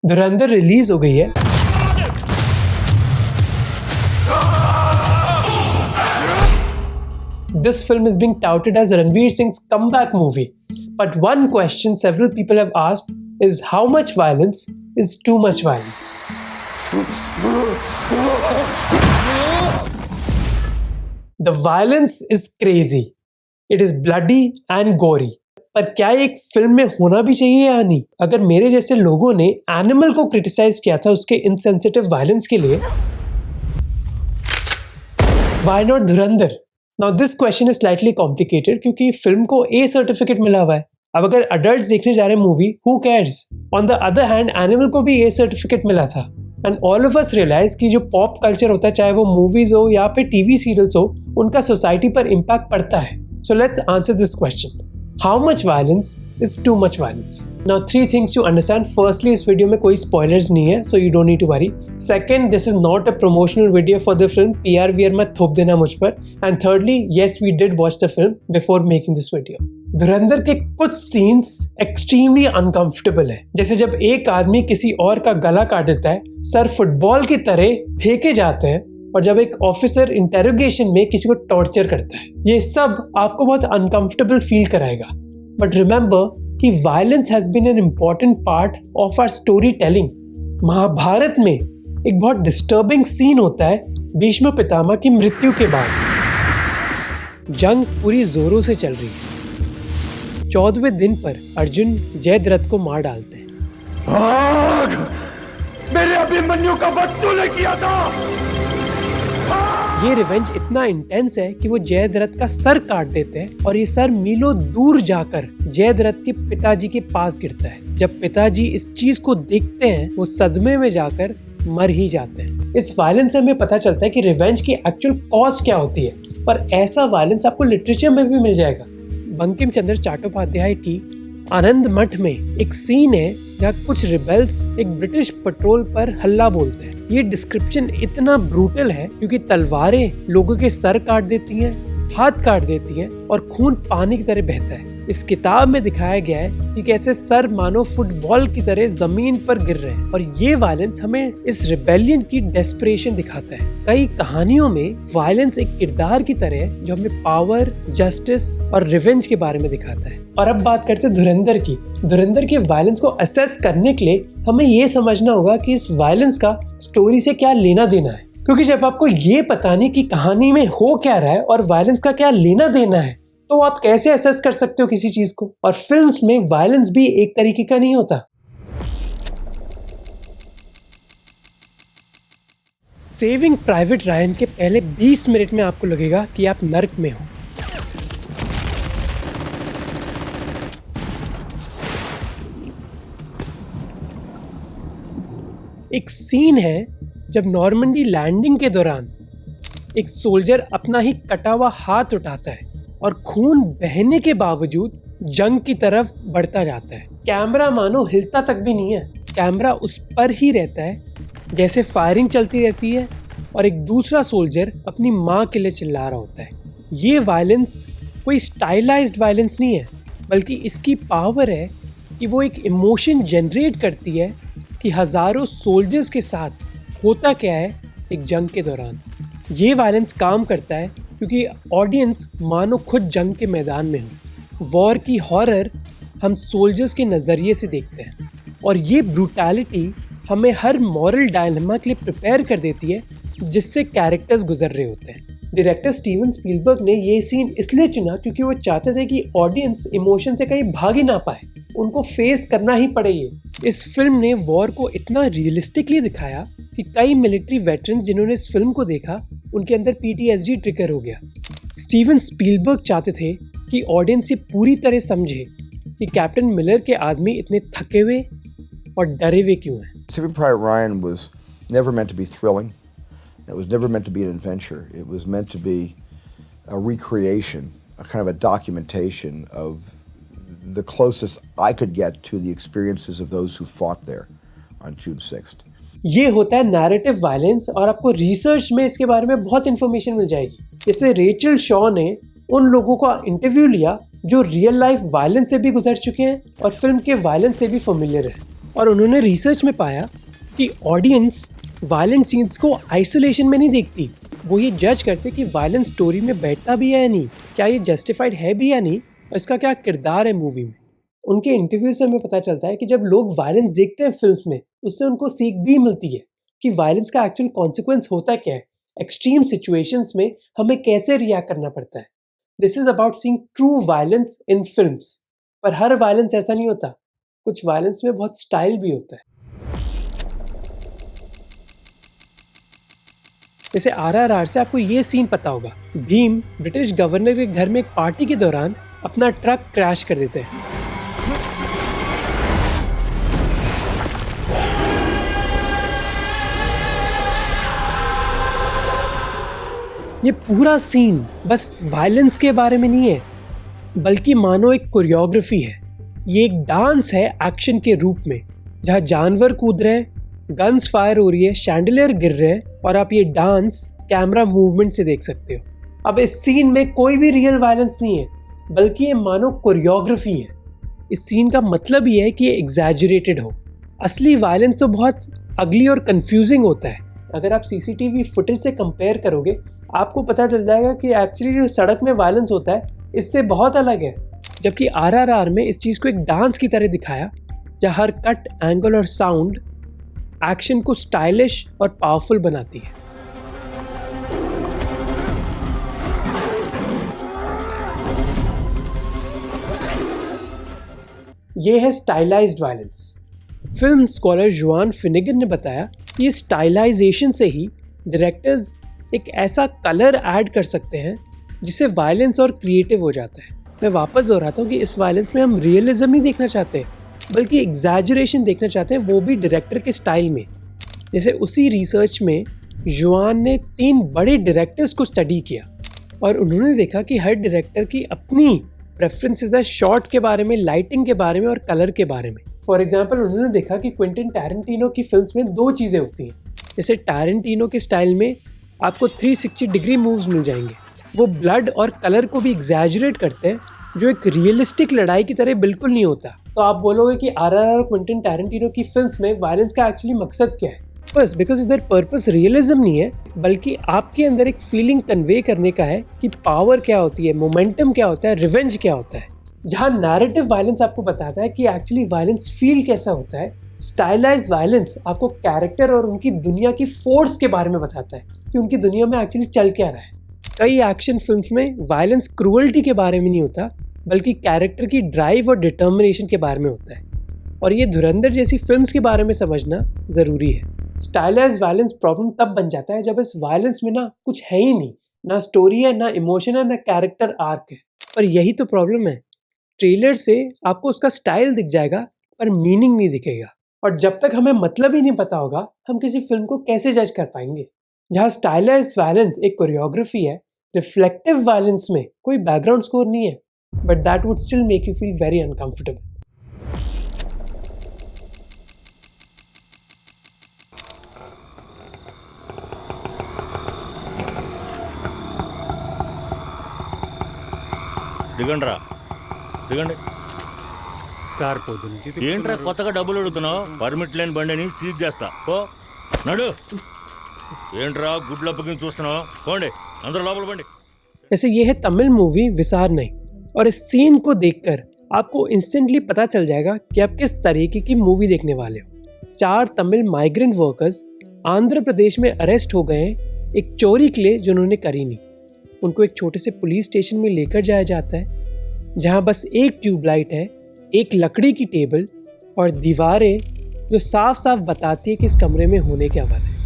धुरंधर release हो गई है। This film is being touted as Ranveer Singh's comeback movie. But one question several people have asked is how much violence is too much violence? The violence is crazy. It is bloody and gory. पर क्या ये एक film में होना भी चाहिए या नहीं? अगर मेरे जैसे लोगों ने एनिमल को क्रिटिसाइज किया था उसके इनसेंसिटिव वायलेंस के लिए, why not Dhurandhar? Now this question is slightly complicated क्योंकि फिल्म को A सर्टिफिकेट मिला हुआ है। अब अगर अडल्ट्स देखने जा रहे हैं movie, who cares? On the other hand, animal को भी A सर्टिफिकेट मिला था। And all of us realize कि जो पॉप कल्चर होता है, चाहे वो मूवीज हो या फिर टीवी सीरियल्स हो, उनका सोसाइटी पर इम्पैक्ट पड़ता है। So let's answer this question. How much violence is too much violence? Now, 3 things to understand. Firstly, इस वीडियो में कोई spoilers नहीं है, so you don't need to worry. Second, this is not a promotional video for the film. PR मत थोप देना मुझ पर. And thirdly, yes, we did watch the film before making this video. धुरंधर के कुछ सीन्स एक्सट्रीमली अनकंफर्टेबल है। जैसे जब एक आदमी किसी और का गला काट देता है, सर फुटबॉल की तरह फेंके जाते हैं, और जब एक ऑफिसर इंटेरोगेशन में किसी को टॉर्चर करता है, ये सब आपको बहुत अनकंफर्टेबल फील कराएगा। बट रिमेंबर कि violence has been an important part of our storytelling. Mahabharata में एक बहुत डिस्टर्बिंग सीन होता है भीष्म पितामह की मृत्यु के बाद। जंग पूरी जोरों से चल रही है। 14वें दिन पर अर्जुन जयद्रथ को मार डालते हैं। मेरे अभिमन्यु का वध तूने किया था। ये रिवेंज इतना इंटेंस है कि वो जयद्रथ का सर काट देते हैं और ये सर मीलों दूर जाकर जयद्रथ के पिताजी के पास गिरता है। जब पिताजी इस चीज को देखते हैं, वो सदमे में जाकर मर ही जाते हैं। इस वायलेंस से हमें पता चलता है कि रिवेंज की एक्चुअल कॉज क्या होती है, पर ऐसा वायलेंस आपको लिटरेचर में भी मिल जाएगा। बंकिम चंद्र चट्टोपाध्याय की आनंद मठ में एक सीन है जहाँ कुछ रिबेल्स एक ब्रिटिश पेट्रोल पर हल्ला बोलते हैं। ये डिस्क्रिप्शन इतना ब्रूटल है क्योंकि तलवारें लोगों के सर काट देती हैं, हाथ काट देती हैं और खून पानी की तरह बहता है। इस किताब में दिखाया गया है कि कैसे सर मानो फुटबॉल की तरह जमीन पर गिर रहे हैं, और ये वायलेंस हमें इस रिबेलियन की डेस्परेशन दिखाता है। कई कहानियों में वायलेंस एक किरदार की तरह है जो हमें पावर, जस्टिस और रिवेंज के बारे में दिखाता है। और अब बात करते हैं धुरंधर की। धुरंधर के वायलेंस को असेस करने के लिए हमें ये समझना होगा कि इस वायलेंस का स्टोरी से क्या लेना देना है, क्योंकि जब आपको ये पता नहीं कि कहानी में हो क्या रहा है और वायलेंस का क्या लेना देना है, तो आप कैसे असेस कर सकते हो किसी चीज को। और फिल्म्स में वायलेंस भी एक तरीके का नहीं होता। सेविंग प्राइवेट रायन के पहले 20 मिनट में आपको लगेगा कि आप नर्क में हो। एक सीन है जब नॉर्मंडी लैंडिंग के दौरान एक सोल्जर अपना ही कटा हुआ हाथ उठाता है और खून बहने के बावजूद जंग की तरफ बढ़ता जाता है। कैमरा मानो हिलता तक भी नहीं है, कैमरा उस पर ही रहता है जैसे फायरिंग चलती रहती है और एक दूसरा सोल्जर अपनी माँ के लिए चिल्ला रहा होता है। ये वायलेंस कोई स्टाइलाइज्ड वायलेंस नहीं है, बल्कि इसकी पावर है कि वो एक इमोशन जनरेट करती है कि हज़ारों सोल्जर्स के साथ होता क्या है एक जंग के दौरान। ये वायलेंस काम करता है क्योंकि ऑडियंस मानो खुद जंग के मैदान में हो। वॉर की हॉरर हम सोल्जर्स के नज़रिए से देखते हैं, और ये ब्रूटैलिटी हमें हर मॉरल डायलेमा के लिए प्रिपेयर कर देती है जिससे कैरेक्टर्स गुजर रहे होते हैं। डायरेक्टर स्टीवन स्पीलबर्ग ने ये सीन इसलिए चुना क्योंकि वो चाहते थे कि ऑडियंस इमोशन से कहीं भाग ही ना पाए, उनको फेस करना ही पड़े। इस फिल्म ने वॉर को इतना रियलिस्टिकली दिखाया कि कई मिलिट्री वेटरन्स जिन्होंने इस फिल्म को देखा, उनके अंदर PTSD ट्रिगर हो गया। स्टीवन स्पीलबर्ग चाहते थे कि ऑडियंस ये पूरी तरह समझे कि कैप्टन मिलर के आदमी इतने थके हुए और डरे हुए क्यों हैं। Saving Private Ryan was never meant to be thrilling. It was never meant to be an adventure. It was meant to be a recreation, a kind of a documentation of the closest I could get to the experiences of those who fought there on June 6th. ये होता है narrative violence, और आपको research में इसके बारे में बहुत इन्फॉर्मेशन मिल जाएगी। जैसे रेचल शॉ ने उन लोगों का इंटरव्यू लिया जो रियल लाइफ वायलेंस से भी गुजर चुके हैं और फिल्म के वायलेंस से भी फेमिलियर है, और उन्होंने रिसर्च में पाया कि ऑडियंस वायलेंट सीन्स को आइसोलेशन में नहीं देखती, वो ये जज करते कि वायलेंस स्टोरी में बैठता भी है या नहीं, क्या ये जस्टिफाइड है भी या नहीं, और इसका क्या किरदार है मूवी में। उनके इंटरव्यू से हमें पता चलता है कि जब लोग वायलेंस देखते हैं फिल्म्स में, उससे उनको सीख भी मिलती है कि वायलेंस का एक्चुअल कॉन्सिक्वेंस होता क्या है, एक्सट्रीम सिचुएशंस में हमें कैसे रिएक्ट करना पड़ता है। This is about seeing true violence in films. पर हर वायलेंस ऐसा नहीं होता, कुछ वायलेंस में बहुत स्टाइल भी होता है। जैसे RRR से आपको ये सीन पता होगा, भीम ब्रिटिश गवर्नर के घर में एक पार्टी के दौरान अपना ट्रक क्रैश कर देते हैं। ये पूरा सीन बस वायलेंस के बारे में नहीं है, बल्कि मानो एक कोरियोग्राफी है। ये एक डांस है एक्शन के रूप में, जहाँ जानवर कूद रहे हैं, गन्स फायर हो रही है, शैंडलियर गिर रहे हैं, और आप ये डांस कैमरा मूवमेंट से देख सकते हो। अब इस सीन में कोई भी रियल वायलेंस नहीं है, बल्कि ये मानो कोरियोग्राफी है। इस सीन का मतलब ये है कि ये एग्जैजरेटेड हो। असली वायलेंस तो बहुत अगली और कंफ्यूजिंग होता है। अगर आप CCTV फुटेज से कंपेयर करोगे, आपको पता चल जाएगा कि एक्चुअली जो सड़क में वायलेंस होता है इससे बहुत अलग है। जबकि RRR में इस चीज़ को एक डांस की तरह दिखाया, जहाँ हर कट, एंगल और साउंड एक्शन को स्टाइलिश और पावरफुल बनाती है। ये है स्टाइलाइज्ड वायलेंस। फिल्म स्कॉलर जुआन फिनिगन ने बताया कि ये स्टाइलाइजेशन से ही डायरेक्टर्स एक ऐसा कलर ऐड कर सकते हैं जिससे वायलेंस और क्रिएटिव हो जाता है। मैं वापस दोहराता हूँ कि इस वायलेंस में हम रियलिज्म नहीं देखना चाहते, बल्कि एग्जैजरेशन देखना चाहते हैं, वो भी डायरेक्टर के स्टाइल में। जैसे उसी रिसर्च में जुआन ने 3 बड़े डायरेक्टर्स को स्टडी किया और उन्होंने देखा कि हर डायरेक्टर की अपनी प्रेफरेंसेस है शॉट के बारे में, लाइटिंग के बारे में और कलर के बारे में। फॉर एग्जाम्पल, उन्होंने देखा कि क्विंटिन टैरेंटिनो की फिल्म्स में 2 चीज़ें होती हैं। जैसे टैरेंटिनो के स्टाइल में आपको 360 डिग्री मूव्स मिल जाएंगे, वो ब्लड और कलर को भी एग्जैजरेट करते हैं, जो एक रियलिस्टिक लड़ाई की तरह बिल्कुल नहीं होता। तो आप बोलोगे कि RRR क्विंटिन टैरेंटिनो की फिल्म्स में वायलेंस का एक्चुअली मकसद क्या है? बस बिकॉज इधर पर्पस रियलिज्म नहीं है, बल्कि आपके अंदर एक फीलिंग कन्वे करने का है कि पावर क्या होती है, मोमेंटम क्या होता है, रिवेंज क्या होता है। जहाँ नैरेटिव वायलेंस आपको बताता है कि एक्चुअली वायलेंस फील कैसा होता है, स्टाइलाइज्ड वायलेंस आपको कैरेक्टर और उनकी दुनिया की फोर्स के बारे में बताता है कि उनकी दुनिया में एक्चुअली चल क्या रहा है। कई एक्शन फिल्म्स में वायलेंस क्रूअल्टी के बारे में नहीं होता, बल्कि कैरेक्टर की ड्राइव और डिटर्मिनेशन के बारे में होता है। और ये धुरंधर जैसी फिल्म्स के बारे में समझना ज़रूरी है। स्टाइलाइज्ड वायलेंस प्रॉब्लम तब बन जाता है जब इस वायलेंस में ना कुछ है ही नहीं, ना स्टोरी है, ना इमोशन है, ना कैरेक्टर आर्क है। पर यही तो प्रॉब्लम है, ट्रेलर से आपको उसका स्टाइल दिख जाएगा पर मीनिंग नहीं दिखेगा। और जब तक हमें मतलब ही नहीं पता होगा, हम किसी फिल्म को कैसे जज कर पाएंगे। जहाँ स्टाइलाइज्ड वायलेंस एक कोरियोग्राफी है, रिफ्लेक्टिव वायलेंस में कोई बैकग्राउंड स्कोर नहीं है, but that would still make you feel very uncomfortable. దిగండి సార్ పొద్దు నుంచి ఏంట్రా కొత్తగా డబ్బులు అడుగుతున్నావు? పర్మిట్ లేని బండిని సీజ్ చేస్తా. ఓ నడు. ఏంట్రా గుడ్లు అప్పగించి చూస్తున్నావు? పోండి అందరూ లోపల బండి. वैसे ये है तमिल मूवी विसार नहीं, और इस सीन को देखकर आपको इंस्टेंटली पता चल जाएगा कि आप किस तरीके की मूवी देखने वाले हो। 4 तमिल माइग्रेंट वर्कर्स आंध्र प्रदेश में अरेस्ट हो गए हैं एक चोरी के लिए जो उन्होंने करी नहीं। उनको एक छोटे से पुलिस स्टेशन में लेकर जाया जाता है, जहाँ बस एक ट्यूबलाइट है, एक लकड़ी की टेबल और दीवारें जो साफ साफ बताती है कि इस कमरे में होने क्या वाला है।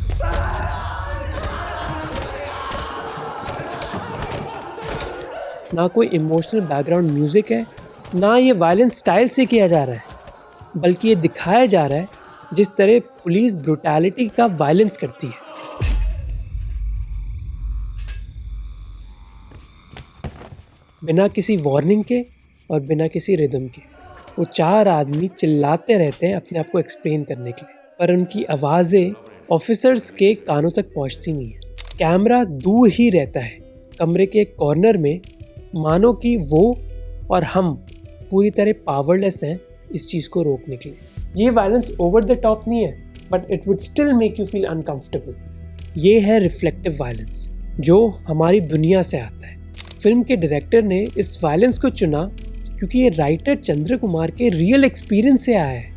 ना कोई इमोशनल बैकग्राउंड म्यूजिक है, ना ये वायलेंस स्टाइल से किया जा रहा है, बल्कि ये दिखाया जा रहा है जिस तरह पुलिस ब्रुटैलिटी का वायलेंस करती है। बिना किसी वार्निंग के और बिना किसी रिदम के वो 4 आदमी चिल्लाते रहते हैं अपने आप को एक्सप्लेन करने के लिए, पर उनकी आवाज़ें ऑफिसर्स के कानों तक पहुंचती नहीं है। कैमरा दूर ही रहता है कमरे के एक कॉर्नर में, मानो कि वो और हम पूरी तरह पावरलेस हैं इस चीज़ को रोकने के लिए। ये वायलेंस ओवर द टॉप नहीं है, but it would still make you feel uncomfortable. ये है रिफ्लेक्टिव वायलेंस जो हमारी दुनिया से आता है। फिल्म के डायरेक्टर ने इस वायलेंस को चुना क्योंकि ये राइटर चंद्र कुमार के रियल एक्सपीरियंस से आया है।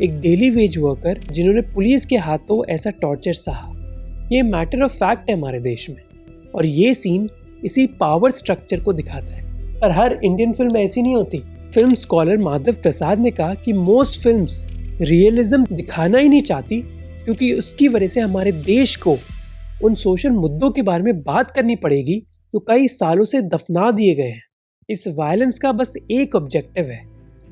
एक डेली वेज वर्कर जिन्होंने पुलिस के हाथों ऐसा टॉर्चर सहा। ये मैटर ऑफ फैक्ट है हमारे देश में, और ये सीन इसी पावर स्ट्रक्चर को दिखाता है। पर हर इंडियन फिल्म ऐसी नहीं होती। फिल्म स्कॉलर माधव प्रसाद ने कहा कि मोस्ट फिल्म्स रियलिज्म दिखाना ही नहीं चाहती क्योंकि उसकी वजह से हमारे देश को उन सोशल मुद्दों के बारे में बात करनी पड़ेगी जो कई सालों से दफना दिए गए हैं। इस वायलेंस का बस एक ऑब्जेक्टिव है,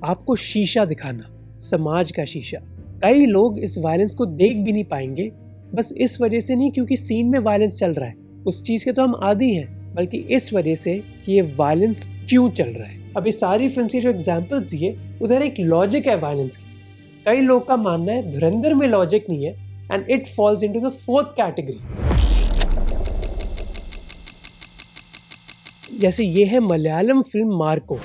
आपको शीशा दिखाना, समाज का शीशा। कई लोग इस वायलेंस को देख भी नहीं पाएंगे, बस इस वजह से नहीं क्योंकि सीन में वायलेंस चल रहा है, उस चीज़ के तो हम आदी हैं, बल्कि इस वजह से कि ये वायलेंस क्यों चल रहा है। अब ये सारी फिल्म के जो एग्जाम्पल्स दिए उधर एक लॉजिक है वायलेंस की। कई लोग का मानना है धुरंधर में लॉजिक नहीं है and it falls into the fourth category. जैसे ये है मलयालम फिल्म मार्को,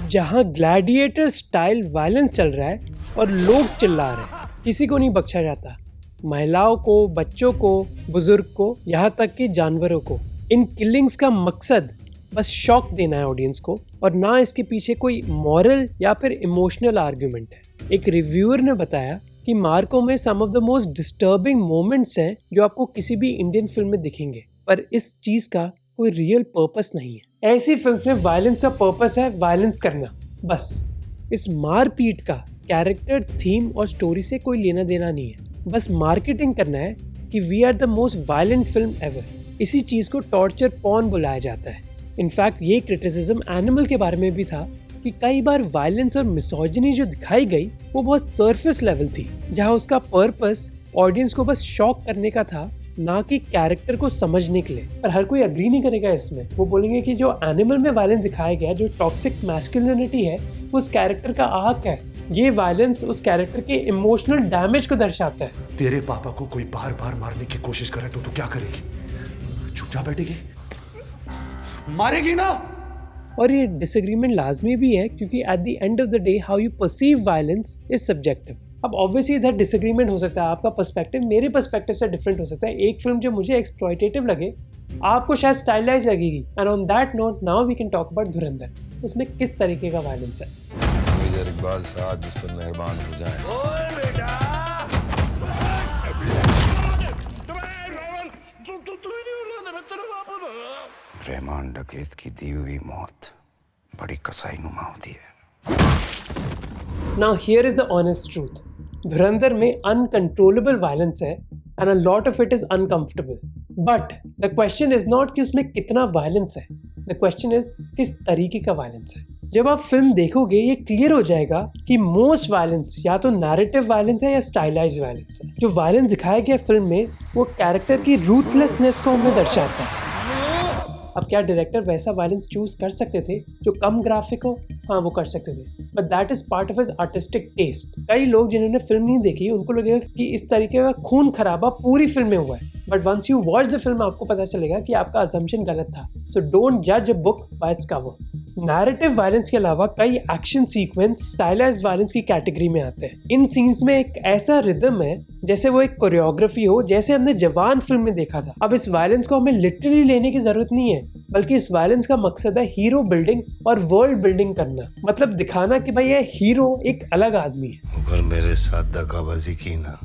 जहां ग्लैडिएटर स्टाइल वायलेंस चल रहा है और लोग चिल्ला रहे हैं, किसी को नहीं बख्शा जाता, महिलाओं को, बच्चों को, बुजुर्ग को, यहाँ तक कि जानवरों को। इन किलिंग्स का मकसद बस शॉक देना है ऑडियंस को, और ना इसके पीछे कोई मॉरल या फिर इमोशनल आर्ग्यूमेंट है। एक रिव्यूअर ने बताया कि मार्को में some of the most disturbing moments हैं जो आपको किसी भी इंडियन फिल्म में दिखेंगे, पर इस चीज का कोई रियल पर्पस नहीं है। ऐसी फिल्म में वायलेंस का पर्पस है वायलेंस करना, बस। इस मारपीट का कैरेक्टर, थीम और स्टोरी से कोई लेना देना नहीं है, बस मार्केटिंग करना है कि we are the most violent film ever. इसी चीज को टॉर्चर पॉर्न बुलाया जाता है। इनफैक्ट ये क्रिटिसिज्म एनिमल के बारे में भी था कि कई बार वायलेंस और मिसोजिनी जो दिखाई गई वो बहुत सरफेस लेवल थी, जहां उसका पर्पस ऑडियंस को बस शॉक करने का था, ना कि कैरेक्टर को समझने के लिए। पर हर कोई अग्री नहीं करेगा इसमें। वो बोलेंगे कि जो एनिमल में वायलेंस दिखाया गया, जो टॉक्सिक मैस्कुलिनिटी है, वो उस कैरेक्टर का आर्क है। ये वायलेंस उस कैरेक्टर के इमोशनल डैमेज को दर्शाता है। तेरे पापा को कोई बार बार मारने की कोशिश करे तो तू क्या करेगी? चुपचाप बैठेगी? मारेगी ना? और ये डिसएग्रीमेंट लाजमी भी है क्योंकि at the end of the day how you perceive violence is subjective. अब ऑब्वियसली इधर डिसएग्रीमेंट हो सकता है, आपका पर्सपेक्टिव मेरे पर्सपेक्टिव से डिफरेंट हो सकता है। एक फिल्म जो मुझे एक्सप्लॉयटेटिव लगे आपको शायद स्टाइलाइज लगेगी। And on that note now we can talk about Dhurandhar. उसमें किस तरीके का वायलेंस है। मेजर इकबाल साहब जिस पर मेहरबान हो जाएं। रहमान डकैत की दी हुई मौत बड़ी कसाईनुमा होती है। Now here is the honest truth. धुरंधर में uncontrollable violence है and a lot of it is uncomfortable. But the question is not कि उसमें कितना violence है. The question is किस तरीके का violence है. जब आप फिल्म देखोगे ये क्लियर हो जाएगा कि मोस्ट वायलेंस या तो नैरेटिव वायलेंस है या स्टाइलाइज्ड वायलेंस है। जो वायलेंस दिखाया गया फिल्म में वो कैरेक्टर की रूथलेसनेस को हमें दर्शाता है। अब क्या डायरेक्टर वैसा वायलेंस चूज कर सकते थे जो कम ग्राफिक हो? हाँ, वो कर सकते थे, but that is part of his artistic taste. कई लोग जिन्होंने फिल्म नहीं देखी उनको लगेगा कि इस तरीके का खून खराबा पूरी फिल्म में हुआ है, but once you watch the film आपको पता चलेगा कि आपका अजम्पशन गलत था। सो डोंट जज a book by its cover. Narrative violence के अलावा कई एक्शन सीक्वेंस स्टाइलाइज्ड वायलेंस की कैटेगरी में आते हैं। इन सीन्स में एक ऐसा रिदम है जैसे वो एक कोरियोग्राफी हो, जैसे हमने जवान फिल्म में देखा था। अब इस वायलेंस को हमें लिटरली लेने की जरूरत नहीं है, बल्कि इस वायलेंस का मकसद है हीरो बिल्डिंग और वर्ल्ड बिल्डिंग करना। मतलब दिखाना कि भाई ये हीरो एक अलग आदमी है। अगर मेरे साथ दगाबाजी की ना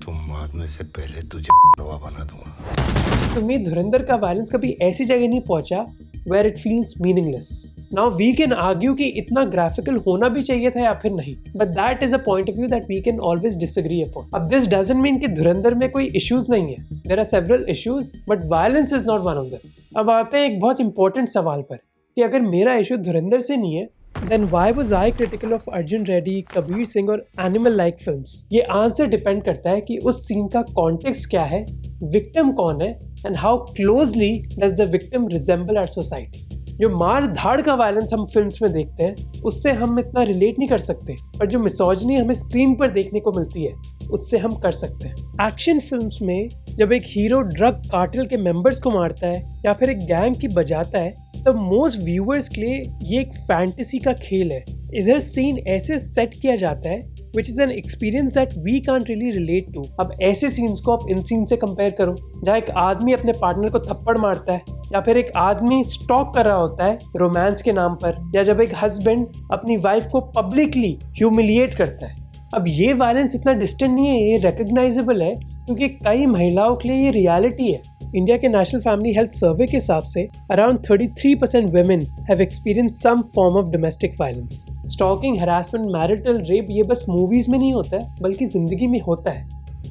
तो मारने से पहले तुझे नवा बना दूंगा। तो मैं धुरंधर का वायलेंस कभी ऐसी जगह नहीं पहुंचा where it feels meaningless. Now we can argue कि इतना ग्राफिकल होना भी चाहिए था या फिर नहीं, but that is a point of view that we can always disagree upon. अब this doesn't mean कि धुरंधर में कोई issues नहीं है. There are several issues, but violence is not one of them. अब आते हैं एक बहुत important सवाल पर कि अगर मेरा इशू धुरंधर से नहीं है, then why was I critical of Arjun Reddy, Kabir Singh और animal-like films? ये आंसर डिपेंड करता है कि उस सीन का कॉन्टेक्स्ट क्या है, विक्टिम कौन है, and how closely does the victim resemble our society. जो मार धाड़ का वायलेंस हम फिल्म्स में देखते हैं उससे हम इतना रिलेट नहीं कर सकते, पर जो मिसोजिनी हमें स्क्रीन पर देखने को मिलती है उससे हम कर सकते हैं। एक्शन फिल्म्स में जब एक हीरो ड्रग कार्टेल के मेंबर्स को मारता है या फिर एक गैंग की बजाता है, तो मोस्ट व्यूअर्स के लिए ये एक फैंटेसी का खेल है। इधर सीन ऐसे सेट किया जाता है which is an experience that we can't really relate to। अब ऐसे सीन्स को आप इन सीन से कंपेयर करो जहाँ एक आदमी अपने पार्टनर को थप्पड़ मारता है, या फिर एक आदमी स्टॉक कर रहा होता है रोमांस के नाम पर, या जब एक हस्बैंड अपनी वाइफ को पब्लिकली ह्यूमिलिएट करता है। अब ये वायलेंस इतना डिस्टेंट नहीं है, ये रिकग्नाइजेबल है क्योंकि कई महिलाओं के लिए ये रियलिटी है। इंडिया के नेशनल फैमिली हेल्थ सर्वे के हिसाब से around 33% women have experienced some form of domestic violence। Stalking, harassment, marital rape ये बस मूवीज में नहीं होता है बल्कि जिंदगी में होता है।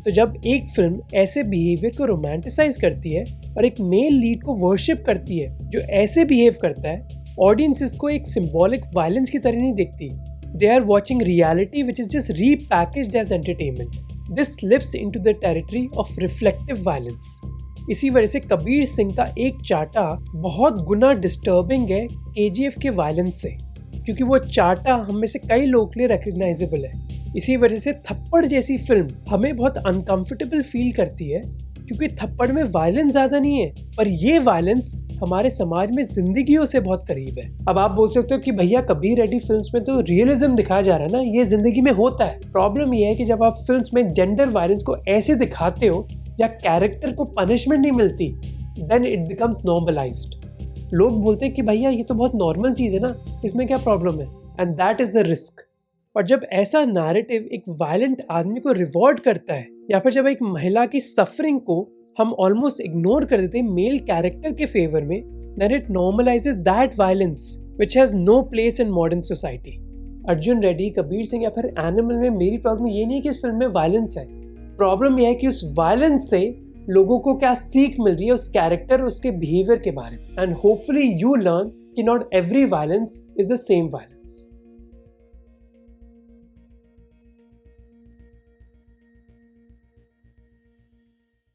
तो जब एक फिल्म ऐसे बिहेवियर को रोमांटिसाइज करती है और एक मेल लीड को वर्शिप करती है जो ऐसे बिहेव करता है, ऑडियंस इसको एक सिंबॉलिक वायलेंस की तरह नहीं देखती। They are watching reality which is just repackaged as entertainment. This slips into the territory of reflective violence। इसी वजह से कबीर सिंह का एक चाटा बहुत गुना डिस्टर्बिंग है KGF के वायलेंस से, क्योंकि वो चाटा हम में से कई लोगों के लिए रिकग्नाइजेबल है। इसी वजह से थप्पड़ जैसी फिल्म हमें बहुत अनकंफर्टेबल फील करती है, क्योंकि थप्पड़ में वायलेंस ज्यादा नहीं है, पर ये वायलेंस हमारे समाज में जिंदगियों से बहुत करीब है। अब आप बोल सकते हो कि भैया कबीर रेड्डी फिल्म्स में तो रियलिज्म दिखाया जा रहा है ना, ये जिंदगी में होता है। प्रॉब्लम ये है कि जब आप फिल्म्स में जेंडर वायलेंस को ऐसे दिखाते हो या कैरेक्टर को पनिशमेंट नहीं मिलती, देन इट बिकम्स नॉर्मलाइज्ड। लोग बोलते हैं कि भैया ये तो बहुत नॉर्मल चीज है ना, इसमें क्या प्रॉब्लम है, and that is the risk. और जब ऐसा नैरेटिव एक वायलेंट आदमी को रिवॉर्ड करता है, या फिर जब एक महिला की सफरिंग को हम ऑलमोस्ट इग्नोर कर देते हैं मेल कैरेक्टर के फेवर में, then it normalizes that violence which has no place in modern society। Arjun Reddy, Kabir Singh या फिर एनिमल में मेरी प्रॉब्लम ये नहीं कि इस फिल्म में वायलेंस है, प्रॉब्लम यह है कि उस वायलेंस से लोगों को क्या सीख मिल रही है उस कैरेक्टर, उसके बिहेवियर के बारे में। एंड होपफुली यू लर्न कि not every violence is the same violence.